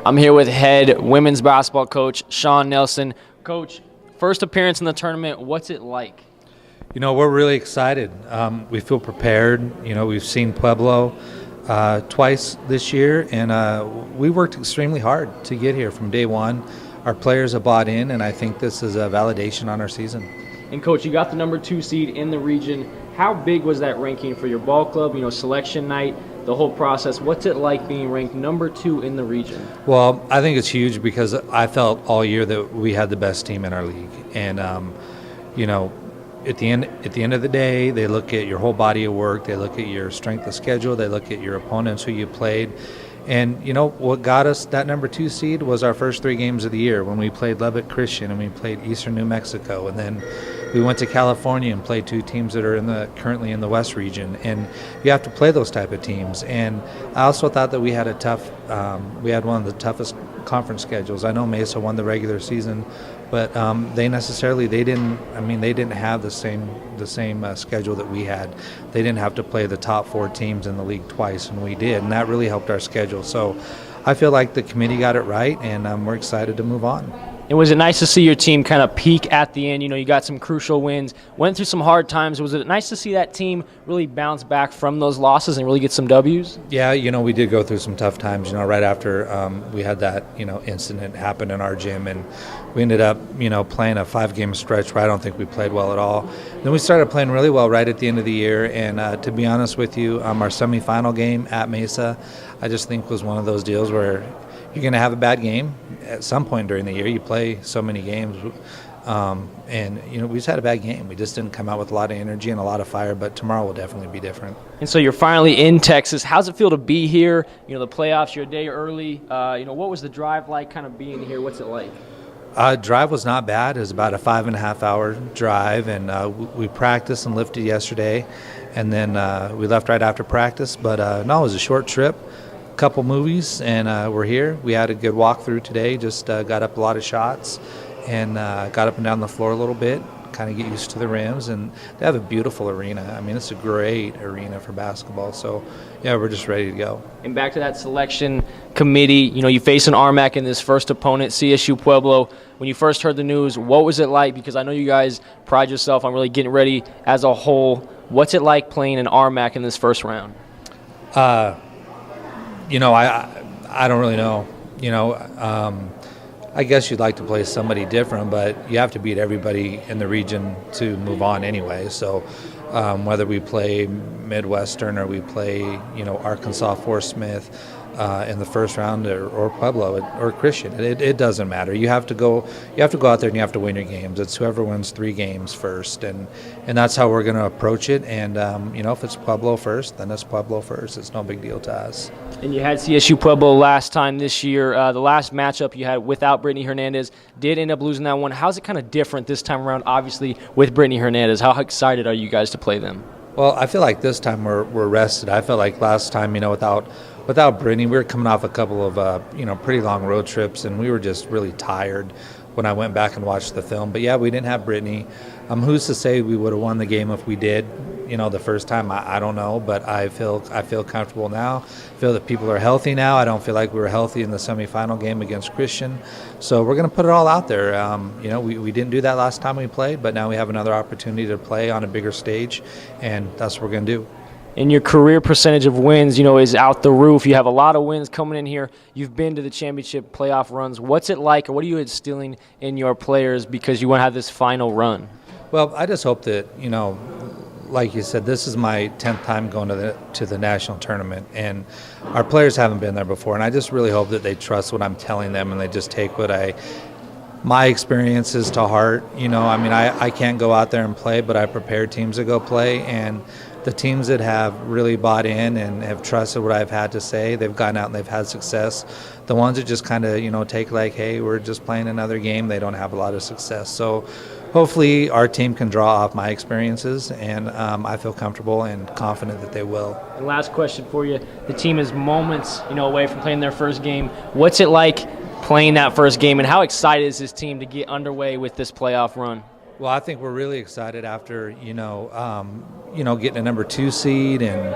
I'm here with head women's basketball coach Shawn Nelson. Coach, first appearance in the tournament, what's it like? You know, we're really excited. We feel prepared. You know, we've seen Pueblo twice this year, and we worked extremely hard to get here from day one. Our players have bought in, and I think this is a validation on our season. And Coach, you got the number 2 seed in the region. How big was that ranking for your ball club, selection night, the whole process? What's it like being ranked number 2 in the region? Well, I think it's huge because I felt all year that we had the best team in our league. And, at the end of the day, they look at your whole body of work. They look at your strength of schedule. They look at your opponents, who you played. And, what got us that number 2 seed was our first 3 games of the year when we played Lubbock Christian and we played Eastern New Mexico. And then we went to California and played 2 teams that are currently in the West region. And you have to play those type of teams. And I also thought that we had we had one of the toughest conference schedules. I know Mesa won the regular season, but they didn't have the same schedule that we had. They didn't have to play the top 4 teams in the league twice, and we did, and that really helped our schedule. So I feel like the committee got it right, and we're excited to move on. And was it nice to see your team kind of peak at the end? You got some crucial wins, went through some hard times. Was it nice to see that team really bounce back from those losses and really get some W's? Yeah, we did go through some tough times, right after we had that, incident happen in our gym, and we ended up, playing a 5-game stretch where I don't think we played well at all. Then we started playing really well right at the end of the year, and to be honest with you, our semifinal game at Mesa, I just think was one of those deals where you're going to have a bad game at some point during the year. You play so many games, and we just had a bad game. We just didn't come out with a lot of energy and a lot of fire, but tomorrow will definitely be different. And so you're finally in Texas. How's it feel to be here? The playoffs, you're a day early. What was the drive like kind of being here? What's it like? Drive was not bad. It was about a 5.5-hour drive, and we practiced and lifted yesterday, and then we left right after practice. But no, it was a short trip. Couple movies, and we're here. We had a good walkthrough today, just got up a lot of shots and got up and down the floor a little bit, kind of get used to the rims, and they have a beautiful arena. I mean, it's a great arena for basketball, so yeah, we're just ready to go. And back to that selection committee, you face an RMAC in this first opponent, CSU-Pueblo. When you first heard the news, what was it like? Because I know you guys pride yourself on really getting ready as a whole. What's it like playing an RMAC in this first round? I don't really know. I guess you'd like to play somebody different, but you have to beat everybody in the region to move on anyway. So whether we play Midwestern or we play, Arkansas, Fort Smith in the first round, or Pueblo or Christian, it doesn't matter. You have to go out there and you have to win your games. It's whoever wins 3 games first, and that's how we're going to approach it. And if it's Pueblo first, then it's Pueblo first. It's no big deal to us. And you had CSU-Pueblo last time this year. The last matchup you had without Brittany Hernandez did end up losing that one. How's it kind of different this time around, obviously, with Brittany Hernandez? How excited are you guys to play them? Well, I feel like this time we're rested. I felt like last time, without Brittany, we were coming off a couple of, pretty long road trips, and we were just really tired when I went back and watched the film. But yeah, we didn't have Brittany. Who's to say we would have won the game if we did, the first time? I don't know, but I feel comfortable now. I feel that people are healthy now. I don't feel like we were healthy in the semifinal game against Christian. So we're going to put it all out there. We didn't do that last time we played, but now we have another opportunity to play on a bigger stage, and that's what we're going to do. And your career percentage of wins, is out the roof. You have a lot of wins coming in here. You've been to the championship playoff runs. What's it like, or what are you instilling in your players because you want to have this final run? Well, I just hope that, like you said, this is my 10th time going to the national tournament, and our players haven't been there before, and I just really hope that they trust what I'm telling them and they just take my experiences to heart. I can't go out there and play, but I prepare teams to go play, and the teams that have really bought in and have trusted what I've had to say, they've gone out and they've had success. The ones that just kind of, take like, hey, we're just playing another game, they don't have a lot of success. So hopefully our team can draw off my experiences, and I feel comfortable and confident that they will. And last question for you. The team is moments, away from playing their first game. What's it like playing that first game, and how excited is this team to get underway with this playoff run? Well, I think we're really excited after, getting a number 2 seed, and,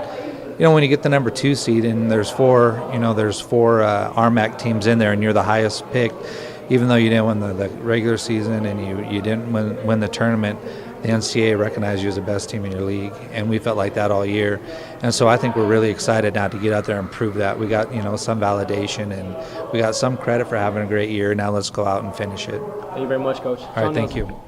when you get the number 2 seed and there's four RMAC teams in there and you're the highest picked, even though you didn't win the regular season and you didn't win the tournament, the NCAA recognized you as the best team in your league, and we felt like that all year. And so I think we're really excited now to get out there and prove that. We got some validation and we got some credit for having a great year. Now let's go out and finish it. Thank you very much, Coach. All right, thank you.